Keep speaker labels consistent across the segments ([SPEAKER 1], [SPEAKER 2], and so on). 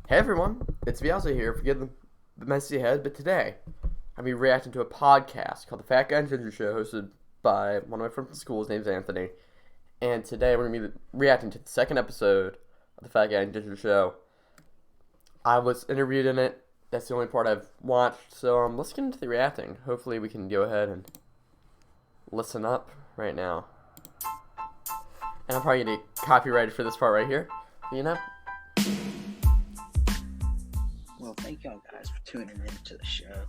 [SPEAKER 1] Hey everyone, it's Bialza here. Forgive the messy head, but today I'm be reacting to a podcast called The Fat Guy and Ginger Show, hosted by one of my friends from school. His name's Anthony, and today we're gonna be reacting to the second episode of The Fat Guy and Ginger Show. I was interviewed in it. That's the only part I've watched. So let's get into the reacting. Hopefully we can go ahead and listen up right now. And I'm probably gonna get copyrighted for this part right here. You know.
[SPEAKER 2] Well, thank y'all guys for tuning in to the show.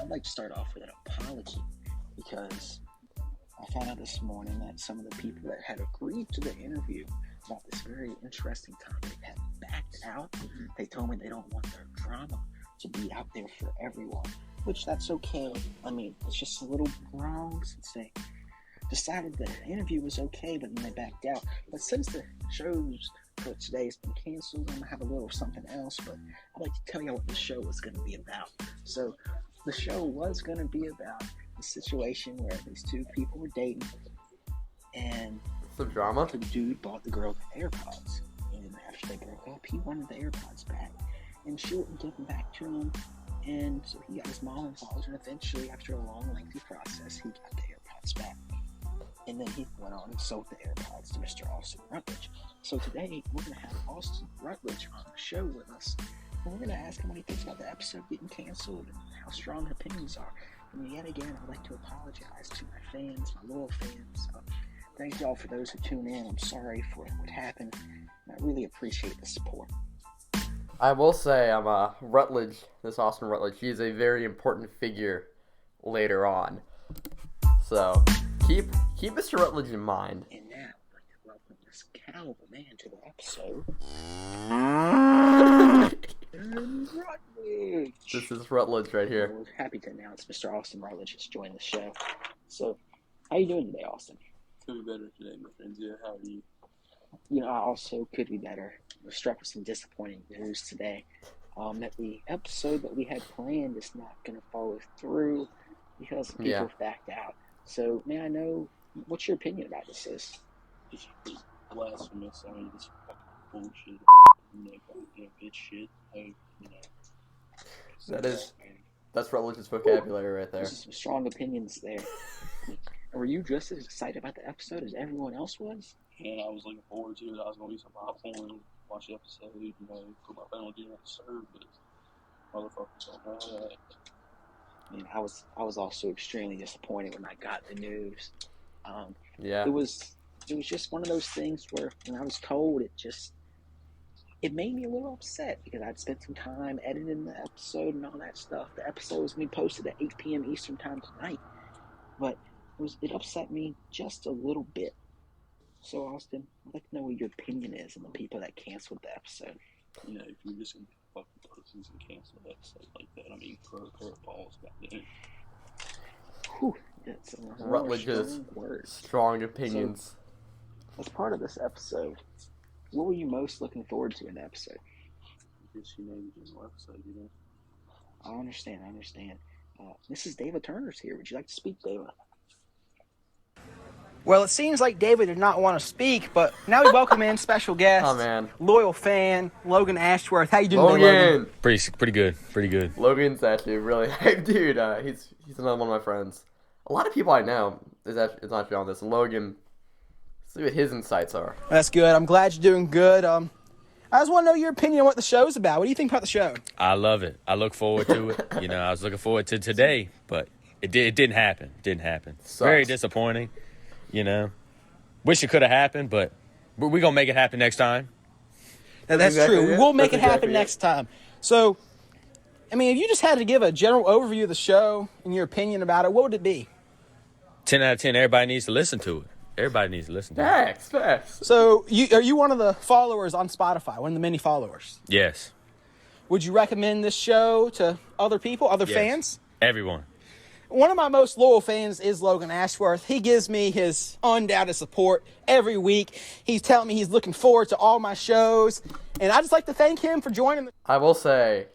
[SPEAKER 2] I'd like to start off with an apology because I found out this morning that some of the people that had agreed to the interview about this very interesting topic have backed out. They told me they don't want their drama to be out there for everyone, which that's okay. I mean, it's just a little wrong since they decided the interview was okay, but then they backed out. But since the show's for today has been canceled, I'm gonna have a little something else, but I'd like to tell you what the show was gonna be about. So the show was gonna be about the situation where these two people were dating, and
[SPEAKER 1] Some drama.
[SPEAKER 2] the dude bought the girl the AirPods, and after they broke up, he wanted the AirPods back, and she wouldn't give them back to him, and so he got his mom involved, and eventually, after a long, lengthy process, he got the AirPods back. And then he went on and sold the AirPods to Mr. Austin Rutledge. So today, we're going to have Austin Rutledge on the show with us. And we're going to ask him what he thinks about the episode getting canceled and how strong his opinions are. And yet again, I'd like to apologize to my fans, my loyal fans. Thank y'all for those who tune in. I'm sorry for what happened. And I really appreciate the support.
[SPEAKER 1] I will say Rutledge, this Austin Rutledge, he is a very important figure later on. So keep Mr. Rutledge in mind.
[SPEAKER 2] And now, I'd like to welcome this cowboy man to the episode. Rutledge!
[SPEAKER 1] This is Rutledge right here.
[SPEAKER 2] We're happy to announce Mr. Austin Rutledge has joined the show. So, how you doing today, Austin?
[SPEAKER 3] Could be better today, my friends. Yeah, how are you?
[SPEAKER 2] You know, I also could be better. We're struck with some disappointing news today. That the episode that we had planned is not going to follow through because people have backed out. So, may I know what's your opinion about this is?
[SPEAKER 3] It's pretty blasphemous. I mean, it's fucking bullshit. Bitch shit.
[SPEAKER 1] That's Rutledge's vocabulary right there.
[SPEAKER 2] There's some strong opinions there. Were you just as excited about the episode as everyone else was?
[SPEAKER 3] And I was looking forward to it. I was going to eat some popcorn, watch the episode, put my phone on do not disturb, but motherfuckers don't know that.
[SPEAKER 2] I mean, I was also extremely disappointed when I got the news.
[SPEAKER 1] Yeah.
[SPEAKER 2] It was just one of those things where when I was told, it made me a little upset because I'd spent some time editing the episode and all that stuff. The episode was going to be posted at 8 p.m. Eastern time tonight, but it upset me just a little bit. So, Austin, I'd like to know what your opinion is on the people that canceled the episode.
[SPEAKER 3] You know, if you're just going to fucking pussies and cancel an episode like that, I mean, curl balls back then.
[SPEAKER 2] Whew, that's
[SPEAKER 1] Rutledge's strong opinions.
[SPEAKER 2] So, as part of this episode, what were you most looking forward to in the episode?
[SPEAKER 3] Just, the general episode,
[SPEAKER 2] I understand. Mrs. David Turner's here. Would you like to speak, David?
[SPEAKER 4] Well, it seems like David did not want to speak, but now we welcome in special guest,
[SPEAKER 1] Oh man,
[SPEAKER 4] loyal fan, Logan Ashworth. How you doing today, Logan?
[SPEAKER 5] Pretty good.
[SPEAKER 1] Logan's actually really hype, dude. He's another one of my friends. A lot of people I know is actually on this. And Logan, let's see what his insights are.
[SPEAKER 4] That's good. I'm glad you're doing good. I just want to know your opinion on what the show's about. What do you think about the show?
[SPEAKER 5] I love it. I look forward to it. I was looking forward to today, but it didn't happen.
[SPEAKER 1] Sucks.
[SPEAKER 5] Very disappointing. Wish it could have happened, but we're going to make it happen next time.
[SPEAKER 4] Now, that's
[SPEAKER 1] exactly
[SPEAKER 4] true. We
[SPEAKER 1] it.
[SPEAKER 4] will make
[SPEAKER 1] That's
[SPEAKER 4] it happen
[SPEAKER 1] exactly
[SPEAKER 4] next time. So, I mean, if you just had to give a general overview of the show and your opinion about it, what would it be?
[SPEAKER 5] 10 out of 10, everybody needs to listen to it.
[SPEAKER 1] Facts.
[SPEAKER 4] So, are you one of the followers on Spotify, one of the many followers?
[SPEAKER 5] Yes.
[SPEAKER 4] Would you recommend this show to other people, other
[SPEAKER 5] Yes.
[SPEAKER 4] fans?
[SPEAKER 5] Everyone.
[SPEAKER 4] One of my most loyal fans is Logan Ashworth. He gives me his undoubted support every week. He's telling me he's looking forward to all my shows. And I just like to thank him for joining.
[SPEAKER 1] I will say,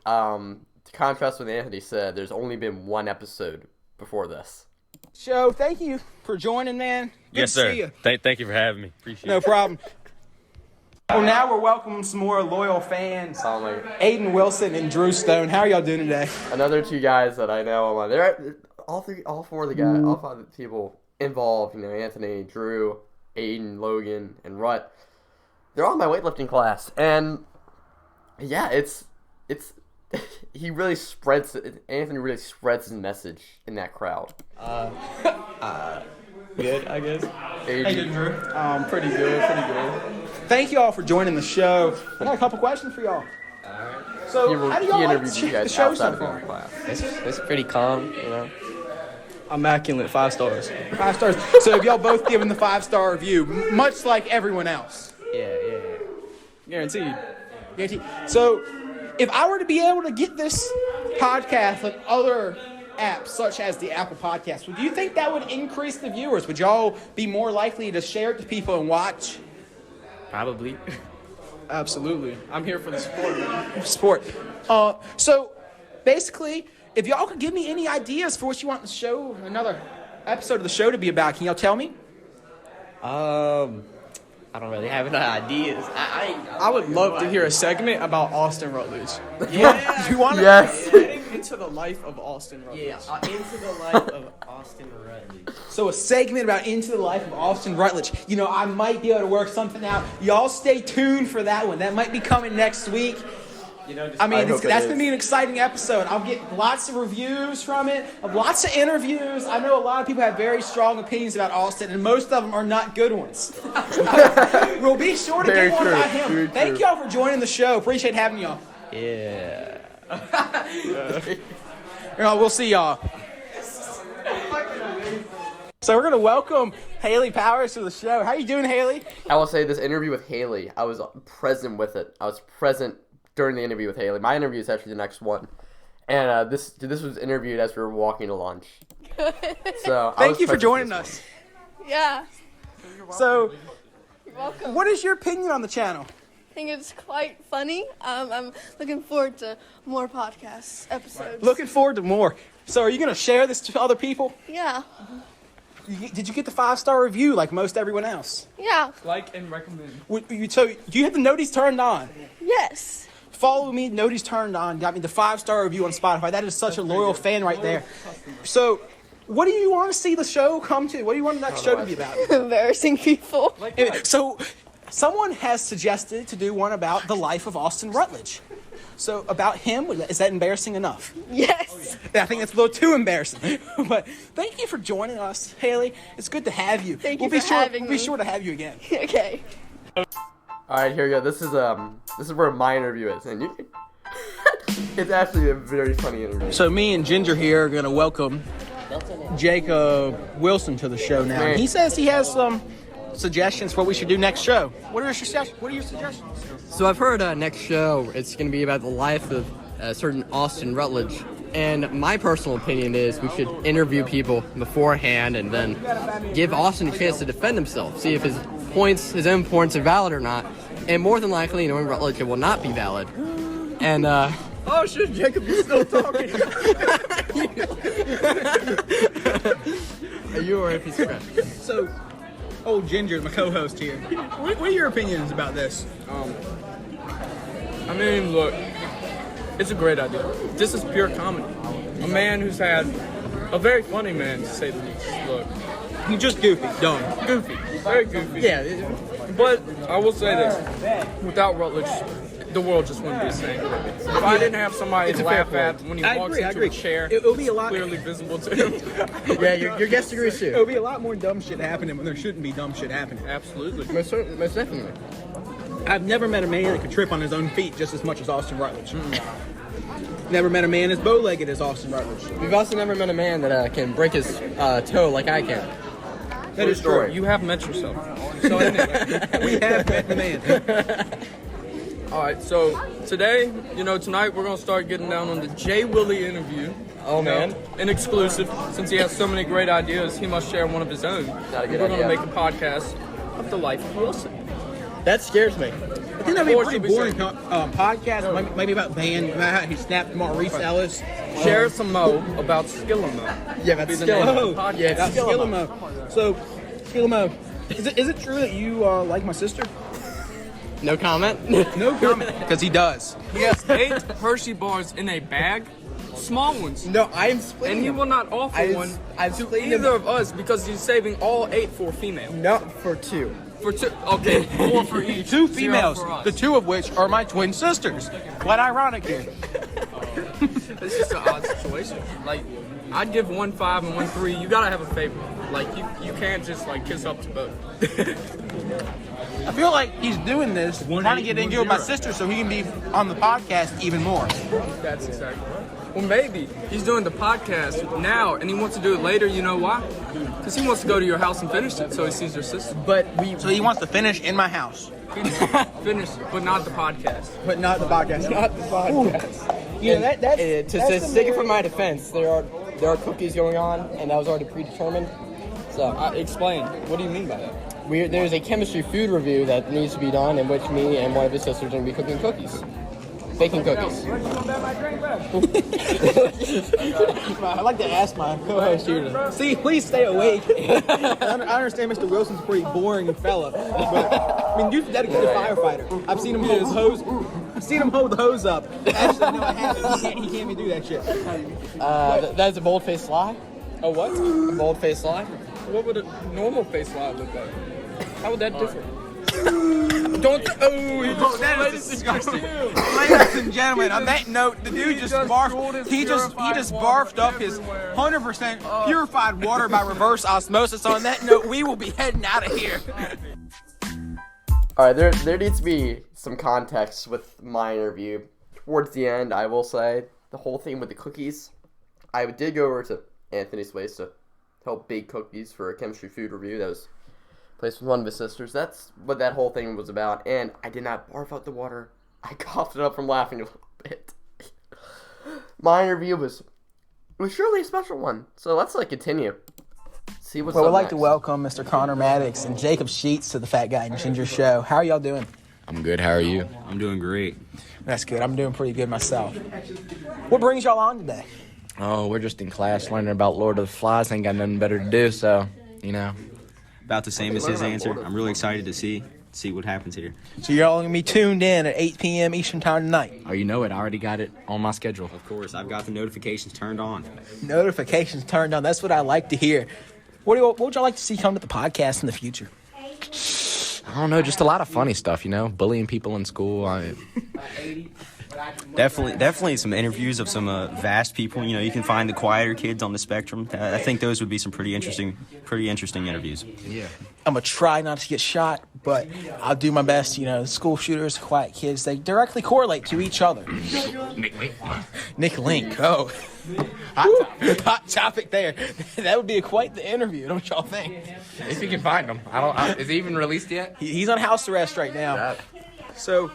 [SPEAKER 1] to contrast with what Anthony said, there's only been one episode before this.
[SPEAKER 4] Show. Thank you for joining, man. Good
[SPEAKER 5] Yes,
[SPEAKER 4] to
[SPEAKER 5] sir.
[SPEAKER 4] see you.
[SPEAKER 5] Thank you for having me. Appreciate
[SPEAKER 4] No
[SPEAKER 5] it.
[SPEAKER 4] problem. Well, now we're welcoming some more loyal fans.
[SPEAKER 1] Oh my.
[SPEAKER 4] Aiden Wilson and Drew Stone. How are y'all doing today?
[SPEAKER 1] Another two guys that I know. They're all four of the guys, all five of the people involved. You know, Anthony, Drew, Aiden, Logan, and Rut. They're all in my weightlifting class, and yeah, it's he really spreads. Anthony really spreads his message in that crowd.
[SPEAKER 6] Good, I guess.
[SPEAKER 1] Aiden,
[SPEAKER 4] Drew.
[SPEAKER 6] Pretty good.
[SPEAKER 4] Thank you all for joining the show. I got a couple questions for y'all. So, how do y'all like the show so far?
[SPEAKER 6] It's pretty calm, you know. Immaculate, 5 stars.
[SPEAKER 4] 5 stars. So, have y'all both given the 5-star review, much like everyone else?
[SPEAKER 6] Yeah. Guaranteed.
[SPEAKER 4] So, if I were to be able to get this podcast on other apps, such as the Apple Podcast, would you think that would increase the viewers? Would y'all be more likely to share it to people and watch?
[SPEAKER 6] Probably.
[SPEAKER 4] Absolutely.
[SPEAKER 6] I'm here for the support, man.
[SPEAKER 4] Sport. So, basically, if y'all could give me any ideas for what you want the show, another episode of the show to be about, can y'all tell me?
[SPEAKER 6] I don't really have any ideas.
[SPEAKER 7] I would love to hear a segment about Austin Rutledge.
[SPEAKER 6] Yeah.
[SPEAKER 4] You want to?
[SPEAKER 1] yes.
[SPEAKER 7] Getting into the life of Austin Rutledge.
[SPEAKER 6] Yeah, into the life of Austin Rutledge.
[SPEAKER 4] So a segment about Into the Life of Austin Rutledge. You know, I might be able to work something out. Y'all stay tuned for that one. That might be coming next week.
[SPEAKER 6] You know,
[SPEAKER 4] I mean,
[SPEAKER 1] hope
[SPEAKER 4] that's
[SPEAKER 1] it
[SPEAKER 4] going to be an exciting episode. I'll get lots of reviews from it, lots of interviews. I know a lot of people have very strong opinions about Austin, and most of them are not good ones. We'll be sure to
[SPEAKER 1] Very
[SPEAKER 4] get one
[SPEAKER 1] true,
[SPEAKER 4] about him.
[SPEAKER 1] very
[SPEAKER 4] Thank
[SPEAKER 1] true.
[SPEAKER 4] y'all for joining the show. Appreciate having y'all.
[SPEAKER 6] Yeah.
[SPEAKER 4] We'll see y'all. So we're going to welcome Haley Powers to the show. How you doing, Haley?
[SPEAKER 1] I will say this interview with Haley, I was present with it. I was present during the interview with Haley. My interview is actually the next one. And this was interviewed as we were walking to lunch. So
[SPEAKER 4] Thank you for joining us.
[SPEAKER 8] Yeah,
[SPEAKER 4] So,
[SPEAKER 8] you're welcome.
[SPEAKER 4] what is your opinion on the channel?
[SPEAKER 8] I think it's quite funny. I'm looking forward to more podcast episodes.
[SPEAKER 4] Looking forward to more. So, are you going to share this to other people?
[SPEAKER 8] Yeah,
[SPEAKER 4] Did you get the 5-star review like most everyone else?
[SPEAKER 8] yeah,
[SPEAKER 7] Like and recommend.
[SPEAKER 4] So, do you have the noties turned on?
[SPEAKER 8] yes.
[SPEAKER 4] Follow me, noties turned on. Got me the 5-star review on Spotify. That is such a loyal fan right there. So, what do you want to see the show come to? What do you want the next show to be about?
[SPEAKER 8] Embarrassing people.
[SPEAKER 4] So, someone has suggested to do one about the life of Austin Rutledge. So, about him, is that embarrassing enough?
[SPEAKER 8] Yes.
[SPEAKER 4] I think that's a little too embarrassing. But thank you for joining us, Haley. It's good to have you.
[SPEAKER 8] Thank you
[SPEAKER 4] We'll
[SPEAKER 8] for having
[SPEAKER 4] We'll be
[SPEAKER 8] me.
[SPEAKER 4] sure to have you again.
[SPEAKER 8] Okay.
[SPEAKER 1] All right, here we go. This is where my interview is, and it's actually a very funny interview.
[SPEAKER 4] So me and Ginger here are going to welcome Jacob Wilson to the show now.
[SPEAKER 1] Man.
[SPEAKER 4] He says he has some suggestions for what we should do next show. What are your suggestions?
[SPEAKER 9] So I've heard next show it's going to be about the life of a certain Austin Rutledge. And my personal opinion is we should interview people beforehand and then give Austin a chance to defend himself, see if his own points are valid or not. And more than likely, knowing Rutledge, it will not be valid. And,
[SPEAKER 6] Oh shit, Jacob, you're still talking.
[SPEAKER 9] you are a piece of crap.
[SPEAKER 4] So, old Ginger, my co-host here. What are your opinions about this?
[SPEAKER 7] I mean, look, it's a great idea. This is pure comedy. A man who's had a very funny man, to say the least. Look,
[SPEAKER 4] You just goofy, done.
[SPEAKER 7] goofy, very goofy.
[SPEAKER 9] Yeah,
[SPEAKER 7] But I will say this: without Rutledge, the world just wouldn't be the same. If I didn't have somebody to laugh at when he walks into a chair,
[SPEAKER 4] It'll be a lot.
[SPEAKER 7] clearly visible to him.
[SPEAKER 9] yeah, your guest agrees too.
[SPEAKER 4] It'll be a lot more dumb shit happening when there shouldn't be dumb shit happening.
[SPEAKER 7] Absolutely.
[SPEAKER 9] Most definitely.
[SPEAKER 4] I've never met a man that could trip on his own feet just as much as Austin Rutledge. Never met a man as bow-legged as Austin Rutledge.
[SPEAKER 9] We've also never met a man that can break his toe like I can.
[SPEAKER 4] That is true.
[SPEAKER 7] You have met yourself. So anyway.
[SPEAKER 4] We have met the man.
[SPEAKER 7] All right, so today, tonight we're going to start getting down on the Jay Willie interview.
[SPEAKER 9] Oh, man.
[SPEAKER 7] An exclusive. Since he has so many great ideas, he must share one of his own.
[SPEAKER 1] Not a good
[SPEAKER 7] We're going to
[SPEAKER 1] idea.
[SPEAKER 7] make a podcast of the life of Wilson.
[SPEAKER 9] That scares me.
[SPEAKER 4] I think that'd be a pretty boring podcast. Maybe about band. How he snapped Maurice Ellis.
[SPEAKER 7] Share some mo about Skillamo.
[SPEAKER 9] Yeah, that's
[SPEAKER 7] Be the name of the
[SPEAKER 4] Oh,
[SPEAKER 7] podcast.
[SPEAKER 9] yeah,
[SPEAKER 4] that's Skillamo. So, Skillamo, is it true that you like my sister?
[SPEAKER 9] No comment?
[SPEAKER 4] No comment, because he does.
[SPEAKER 7] He has 8 Hershey bars in a bag, small ones.
[SPEAKER 4] No, I am splitting
[SPEAKER 7] And he
[SPEAKER 4] them.
[SPEAKER 7] will not offer one to either of us because he's saving all 8 for female.
[SPEAKER 4] No, for 2.
[SPEAKER 7] For 2, okay, 4 for each.
[SPEAKER 4] 2
[SPEAKER 7] 0
[SPEAKER 4] females,
[SPEAKER 7] for us.
[SPEAKER 4] the 2 of which are my twin sisters. What ironic here.
[SPEAKER 7] It's just an odd situation. Like, I'd give 1 5 and 1 3. You gotta have a favorite. Like, you can't just like kiss up to both.
[SPEAKER 4] I feel like he's doing this, trying to get in with my sister so he can be on the podcast even more.
[SPEAKER 7] That's exactly right. Well, maybe he's doing the podcast now and he wants to do it later. You know why? Because he wants to go to your house and finish it so he sees your sister.
[SPEAKER 4] So he wants to finish in my house.
[SPEAKER 7] Finish, but not the podcast.
[SPEAKER 4] But not the podcast.
[SPEAKER 7] Not the podcast.
[SPEAKER 6] You know, to stick it for my defense, there are cookies going on, and that was already predetermined. So
[SPEAKER 7] Explain. What do you mean by that?
[SPEAKER 6] there's a chemistry food review that needs to be done, in which me and one of his sisters are going to be cooking cookies. Baking cookies.
[SPEAKER 10] I'd like to ask my co-host here to please stay awake. I understand Mr. Wilson's a pretty boring fella, but I mean, you're a dedicated firefighter. I've seen him hold his hose. I've seen him hold the hose up. Actually, no, I haven't. He can't even do that shit.
[SPEAKER 6] That's a bold-faced lie.
[SPEAKER 7] A what?
[SPEAKER 6] A bold-faced lie.
[SPEAKER 7] What would a normal face lie look like? How would that differ? Don't.
[SPEAKER 4] That is disgusting. Ladies and gentlemen, on that note, the dude just barfed. He just barfed up his 100% purified water by reverse osmosis. On that note, we will be heading out of here.
[SPEAKER 1] All right, there needs to be some context with my interview. Towards the end, I will say the whole thing with the cookies. I did go over to Anthony's place to help bake cookies for a chemistry food review that was placed with one of his sisters. That's what that whole thing was about. And I did not barf out the water. I coughed it up from laughing a little bit. My interview was surely a special one. So let's continue. See what's
[SPEAKER 10] Well,
[SPEAKER 1] up
[SPEAKER 10] we'd like
[SPEAKER 1] next.
[SPEAKER 10] to welcome Mr. Connor Maddox and Jacob Sheets to the Fat Guy and Ginger Show. How are y'all doing?
[SPEAKER 11] I'm good. How are you?
[SPEAKER 12] I'm doing great.
[SPEAKER 10] That's good. I'm doing pretty good myself. What brings y'all on today?
[SPEAKER 11] Oh, we're just in class learning about Lord of the Flies. Ain't got nothing better to do, so,
[SPEAKER 12] About the same as his answer. I'm really excited to see what happens here.
[SPEAKER 10] So you're all going to be tuned in at 8 p.m. Eastern Time tonight.
[SPEAKER 11] Oh, you know it. I already got it on my schedule.
[SPEAKER 12] Of course, I've got the notifications turned on.
[SPEAKER 10] Notifications turned on. That's what I like to hear. What would y'all like to see come to the podcast in the future?
[SPEAKER 11] I don't know, just a lot of funny stuff, bullying people in school.
[SPEAKER 12] Definitely some interviews of some vast people. You can find the quieter kids on the spectrum. I think those would be some pretty interesting interviews.
[SPEAKER 11] Yeah.
[SPEAKER 10] I'm going to try not to get shot, but I'll do my best. School shooters, quiet kids, they directly correlate to each other. Nick Link. Oh. Hot topic there. That would be quite the interview, don't y'all think?
[SPEAKER 11] If you can find him. Is he even released yet?
[SPEAKER 10] He's on house arrest right now. So,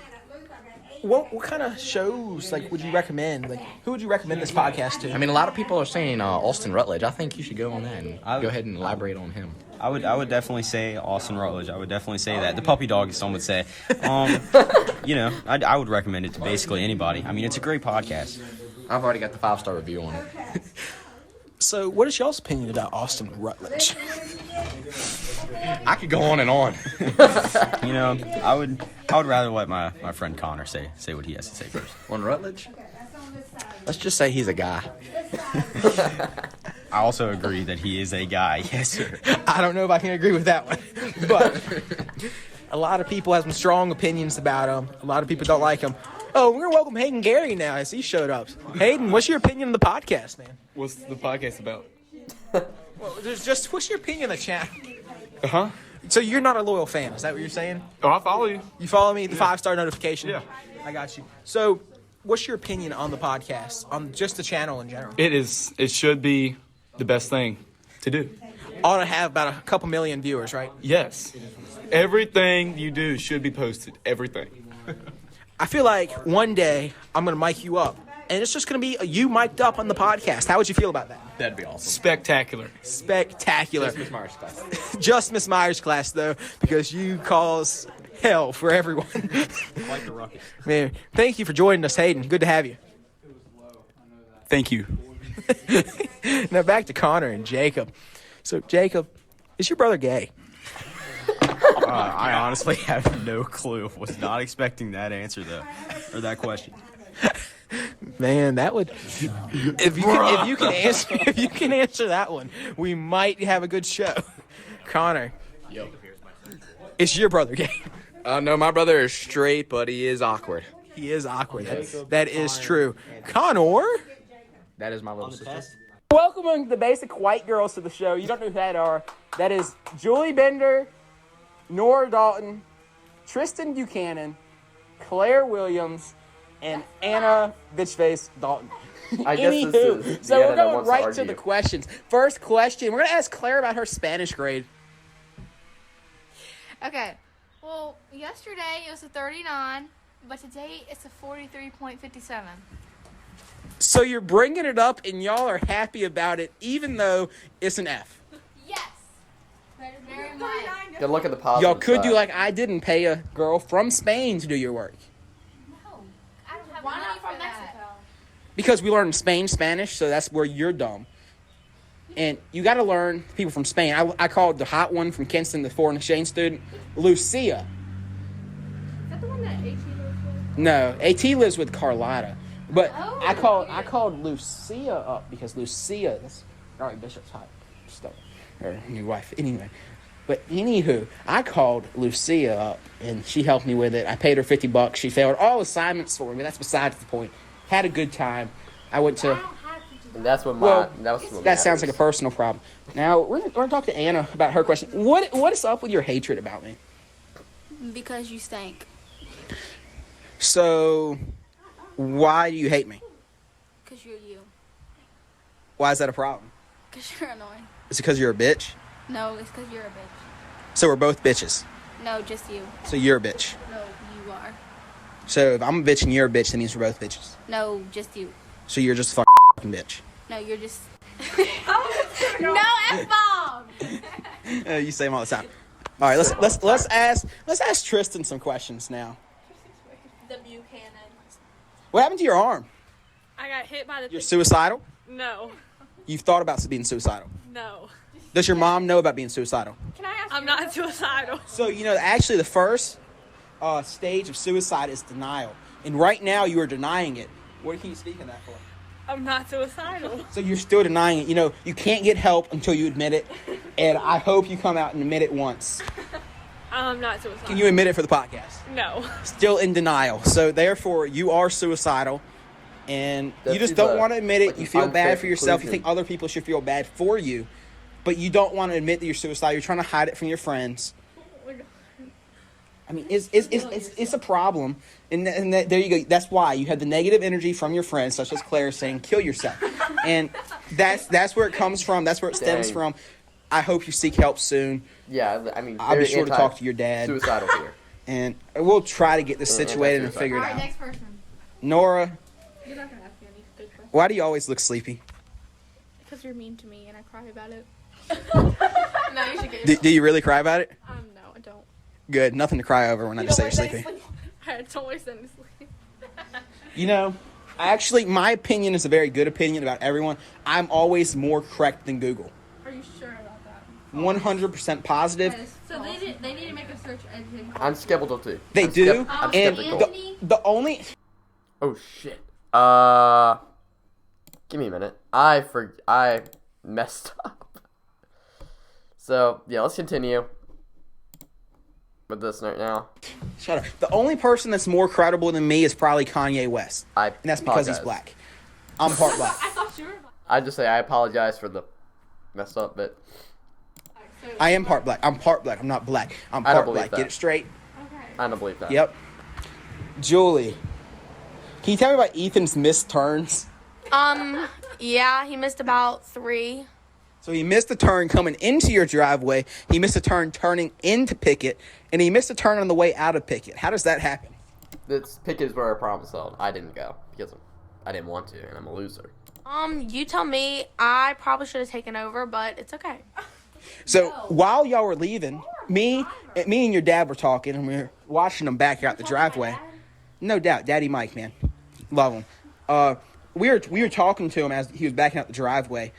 [SPEAKER 10] what kind of shows would you recommend? Who would you recommend this podcast to?
[SPEAKER 11] I mean, a lot of people are saying Austin Rutledge. I think you should go on that and go ahead and elaborate on him.
[SPEAKER 12] I would definitely say Austin Rutledge. I would definitely say that. The puppy dog, some would say. I would recommend it to basically anybody. I mean, it's a great podcast.
[SPEAKER 11] I've already got the 5-star review on it.
[SPEAKER 10] So, what is y'all's opinion about Austin Rutledge?
[SPEAKER 11] I could go on and on.
[SPEAKER 12] I would rather let my friend Connor say what he has to say first.
[SPEAKER 11] On Rutledge? Let's just say he's a guy.
[SPEAKER 12] I also agree that he is a guy. Yes, sir.
[SPEAKER 10] I don't know if I can agree with that one, but a lot of people have some strong opinions about him. A lot of people don't like him. Oh, we're going to welcome Hayden Gary now as he showed up. Hayden, what's your opinion on the podcast, man?
[SPEAKER 7] What's the podcast about?
[SPEAKER 10] Well, what's your opinion on the channel?
[SPEAKER 7] Uh-huh.
[SPEAKER 10] So you're not a loyal fan, is that what you're saying?
[SPEAKER 7] Oh, I follow you.
[SPEAKER 10] You follow me? The 5-star notification?
[SPEAKER 7] Yeah.
[SPEAKER 10] I got you. So what's your opinion on the podcast, on just the channel in general?
[SPEAKER 7] It should be the best thing to do.
[SPEAKER 10] Ought to have about a couple million viewers, right?
[SPEAKER 7] Yes. Everything you do should be posted. Everything.
[SPEAKER 10] I feel like one day I'm going to mic you up, and it's just going to be you mic'd up on the podcast. How would you feel about that?
[SPEAKER 11] That'd be awesome.
[SPEAKER 7] Spectacular.
[SPEAKER 10] Spectacular.
[SPEAKER 11] Just Miss Myers' class.
[SPEAKER 10] Just Miss Myers' class, though, because you cause hell for everyone.
[SPEAKER 11] Like the ruckus.
[SPEAKER 10] Man, thank you for joining us, Hayden. Good to have you.
[SPEAKER 7] Thank you.
[SPEAKER 10] Now back to Connor and Jacob. So, Jacob, is your brother gay?
[SPEAKER 12] I honestly have no clue. Was not expecting that answer though, or that question.
[SPEAKER 10] Man, that would if you can answer that one, we might have a good show. Connor.
[SPEAKER 9] Yo.
[SPEAKER 10] It's your brother, Gabe.
[SPEAKER 4] No, my brother is straight, but he is awkward.
[SPEAKER 10] He is awkward. That is true. Connor.
[SPEAKER 9] That is my little sister.
[SPEAKER 4] Welcoming the basic white girls to the show. You don't know who that are. That is Julie Bender, Nora Dalton, Tristan Buchanan, Claire Williams, and Anna Bitchface Dalton.
[SPEAKER 1] I guess this is
[SPEAKER 4] So we're
[SPEAKER 1] that
[SPEAKER 4] going
[SPEAKER 1] wants
[SPEAKER 4] right to the questions. First question, we're going to ask Claire about her Spanish grade.
[SPEAKER 13] Okay. Well, yesterday it was a 39, but today it's a 43.57.
[SPEAKER 4] So you're bringing it up, and y'all are happy about it, even though it's an F.
[SPEAKER 13] Yes. Very much.
[SPEAKER 1] Good look at the positive
[SPEAKER 4] Y'all could
[SPEAKER 1] side.
[SPEAKER 4] do like I did and pay a girl from Spain to do your work.
[SPEAKER 13] No. I don't have Why not from Mexico?
[SPEAKER 4] Because we learned Spanish, so that's where you're dumb. And you got to learn people from Spain. I called the hot one from Kinston, the foreign exchange student, Lucia.
[SPEAKER 13] Is that the one that AT lives with?
[SPEAKER 4] No, AT lives with Carlotta. But I called Lucia up because Lucia, that's Robbie Bishop's hot stuff, her new wife. Anyway, but anywho, I called Lucia up and she helped me with it. I paid her $50. She failed all assignments for me. That's besides the point. Had a good time. I went to.
[SPEAKER 1] And that's what
[SPEAKER 4] that sounds like a personal problem. Now we're gonna talk to Anna about her question. What is up with your hatred about me?
[SPEAKER 13] Because you stink.
[SPEAKER 4] So, why do you hate me?
[SPEAKER 13] Because you're you.
[SPEAKER 4] Why is that a problem?
[SPEAKER 13] Because you're annoying.
[SPEAKER 4] Is it because you're a bitch?
[SPEAKER 13] No, it's because you're a bitch.
[SPEAKER 4] So we're both bitches.
[SPEAKER 13] No, just you.
[SPEAKER 4] So you're a bitch.
[SPEAKER 13] No, you are.
[SPEAKER 4] So if I'm a bitch and you're a bitch, that means we're both bitches.
[SPEAKER 13] No, just you.
[SPEAKER 4] So you're just a fucking bitch.
[SPEAKER 13] No, you're just. No F-bomb.
[SPEAKER 4] You say them all the time. All right, let's ask Tristan some questions now.
[SPEAKER 14] The Buchanan.
[SPEAKER 4] What happened to your arm?
[SPEAKER 14] I got hit by the.
[SPEAKER 4] You're suicidal?
[SPEAKER 14] No.
[SPEAKER 4] You've thought about being suicidal?
[SPEAKER 14] No.
[SPEAKER 4] Does your mom know about being suicidal?
[SPEAKER 14] Can I ask? I'm not suicidal.
[SPEAKER 4] So actually, the first stage of suicide is denial, and right now you are denying it. What are you speaking that for?
[SPEAKER 14] I'm not suicidal.
[SPEAKER 4] So you're still denying it. You can't get help until you admit it, and I hope you come out and admit it once.
[SPEAKER 14] I'm not suicidal.
[SPEAKER 4] Can you admit it for the podcast?
[SPEAKER 14] No.
[SPEAKER 4] Still in denial. So therefore, you are suicidal, and you just don't want to admit it. You feel bad for yourself. You think other people should feel bad for you, but you don't want to admit that you're suicidal. You're trying to hide it from your friends. I mean, it's a problem, and there you go. That's why you have the negative energy from your friends, such as Claire, saying "kill yourself," and that's where it comes from. That's where it stems from. I hope you seek help soon.
[SPEAKER 1] Yeah, I mean,
[SPEAKER 4] I'll be sure to talk to your dad.
[SPEAKER 1] Suicidal here,
[SPEAKER 4] and we'll try to get this situated and figure it out.
[SPEAKER 13] Next person.
[SPEAKER 4] Nora,
[SPEAKER 14] You're not gonna ask me any good questions.
[SPEAKER 4] why do you always look sleepy?
[SPEAKER 14] Because you're mean to me and I cry about it.
[SPEAKER 13] No, you should get.
[SPEAKER 4] Do you really cry about it?
[SPEAKER 14] No, I don't.
[SPEAKER 4] Good, nothing to cry over when I just say you're sleepy.
[SPEAKER 14] I don't waste any sleep.
[SPEAKER 4] Actually, my opinion is a very good opinion about everyone. I'm always more correct than Google.
[SPEAKER 14] Are you sure about that?
[SPEAKER 4] 100% positive.
[SPEAKER 14] So they need to make a search engine.
[SPEAKER 1] I'm skeptical too.
[SPEAKER 4] They do,
[SPEAKER 1] I'm
[SPEAKER 4] and
[SPEAKER 1] skeptical.
[SPEAKER 4] the only.
[SPEAKER 1] Oh shit. Give me a minute. I messed up. So yeah, let's continue with this right now.
[SPEAKER 4] Shut up. The only person that's more credible than me is probably Kanye West, and that's because he's black. I'm part black.
[SPEAKER 14] I thought you were.
[SPEAKER 1] I just say I apologize for the messed up bit.
[SPEAKER 4] I am part black. I'm part black. I'm not black. I'm
[SPEAKER 1] I don't
[SPEAKER 4] part
[SPEAKER 1] believe
[SPEAKER 4] black.
[SPEAKER 1] that.
[SPEAKER 4] Get it straight.
[SPEAKER 14] Okay.
[SPEAKER 1] I don't believe that.
[SPEAKER 4] Yep. Julie, can you tell me about Ethan's missed turns?
[SPEAKER 8] Yeah, he missed about 3.
[SPEAKER 4] So he missed a turn coming into your driveway. He missed a turn turning into Pickett, and he missed a turn on the way out of Pickett. How does that happen?
[SPEAKER 1] Pickett is where our problem solved. I didn't go because I didn't want to, and I'm a loser.
[SPEAKER 8] You tell me. I probably should have taken over, but it's okay.
[SPEAKER 4] So while y'all were leaving, me and your dad were talking, and we were watching them back out the driveway. No doubt, Daddy Mike, man, love him. We were talking to him as he was backing out the driveway,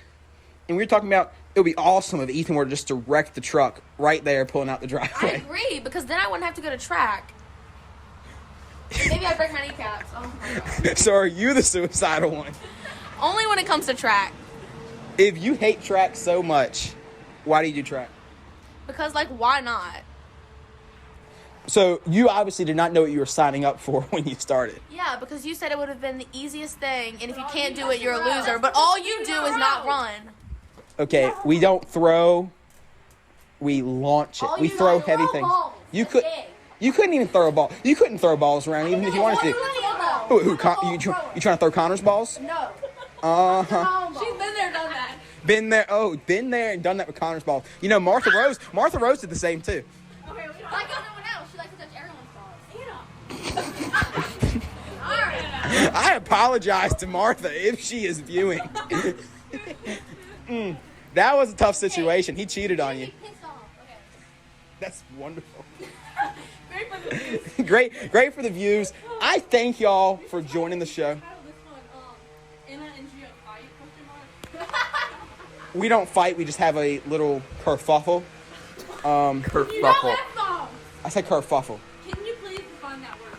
[SPEAKER 4] and we were talking about it would be awesome if Ethan were to just direct the truck right there pulling out the
[SPEAKER 13] I
[SPEAKER 4] driveway.
[SPEAKER 13] agree, because then I wouldn't have to go to track. Maybe I'd break my kneecaps. Oh my God.
[SPEAKER 4] So are you the suicidal one?
[SPEAKER 13] Only when it comes to track.
[SPEAKER 4] If you hate track so much, why do you do track?
[SPEAKER 13] Because, like, why not?
[SPEAKER 4] So you obviously did not know what you were signing up for when you started.
[SPEAKER 13] Yeah, because you said it would have been the easiest thing, and if you can't do it, you're a loser. But all you do is not run.
[SPEAKER 4] Okay, we don't throw, we launch it. We throw heavy things. You couldn't even throw a ball. You couldn't throw balls around even if you wanted to. You trying to throw Connor's balls?
[SPEAKER 13] No.
[SPEAKER 4] Uh-huh.
[SPEAKER 13] She's been there, done that.
[SPEAKER 4] Been there and done that with Connor's balls. You know, Martha Rose did the same too.
[SPEAKER 13] Okay, we don't like no one else. She likes to touch everyone's balls. Alright.
[SPEAKER 4] I apologize to Martha if she is viewing. That was a tough situation. He cheated on you. That's wonderful. Great for the views. I thank y'all for joining the show. We don't fight. We just have a little kerfuffle.
[SPEAKER 1] Kerfuffle.
[SPEAKER 4] I said kerfuffle.
[SPEAKER 14] Can you please define that word?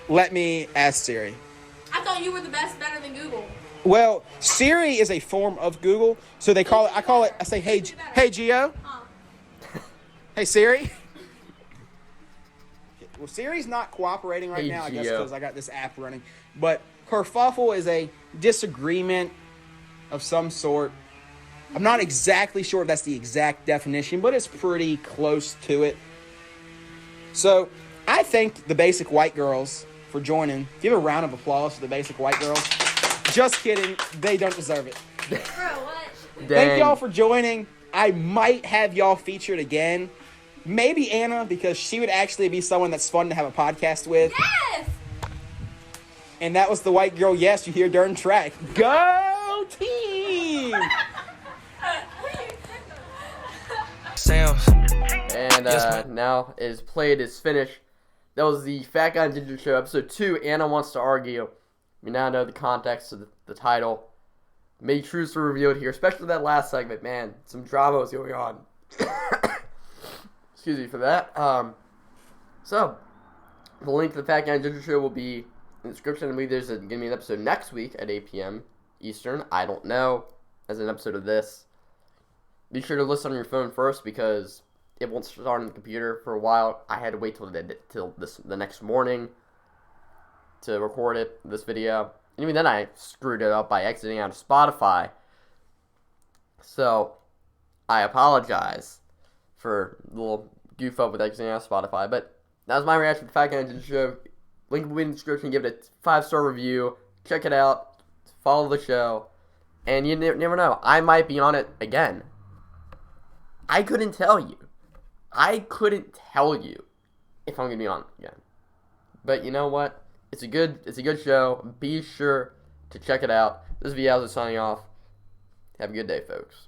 [SPEAKER 4] Let me ask Siri.
[SPEAKER 13] I thought you were better than Google.
[SPEAKER 4] Well, Siri is a form of Google, so I say, hey Geo. Hey Siri. Well, Siri's not cooperating right now, I guess, because I got this app running. But kerfuffle is a disagreement of some sort. I'm not exactly sure if that's the exact definition, but it's pretty close to it. So, I thank the Basic White Girls for joining. Give a round of applause for the Basic White Girls. Just kidding. They don't deserve it.
[SPEAKER 13] Bro, what?
[SPEAKER 4] Thank y'all for joining. I might have y'all featured again. Maybe Anna, because she would actually be someone that's fun to have a podcast with.
[SPEAKER 13] Yes!
[SPEAKER 4] And that was the white girl yes you hear during track. Go team!
[SPEAKER 1] And now it is played, it's finished. That was the Fat Guy and Ginger Show, episode 2. Anna wants to argue. We now know the context of the title. May choose to reveal it here, especially that last segment. Man, some drama was going on. Excuse me for that. So, the link to the Fat Guy and Ginger Show will be in the description. I believe there's going to be an episode next week at 8 p.m. Eastern. I don't know. As an episode of this. Be sure to listen on your phone first because it won't start on the computer for a while. I had to wait till the next morning to record this video. And even then I screwed it up by exiting out of Spotify. So, I apologize for the little goof up with exiting out of Spotify. But that was my reaction to the Fat Guy and Ginger Show. Link will be in the description. Give it a 5-star review. Check it out. Follow the show. And you never know. I might be on it again. I couldn't tell you. I couldn't tell you if I'm going to be on again. But you know what? It's a good show. Be sure to check it out. This is Vialzo signing off. Have a good day, folks.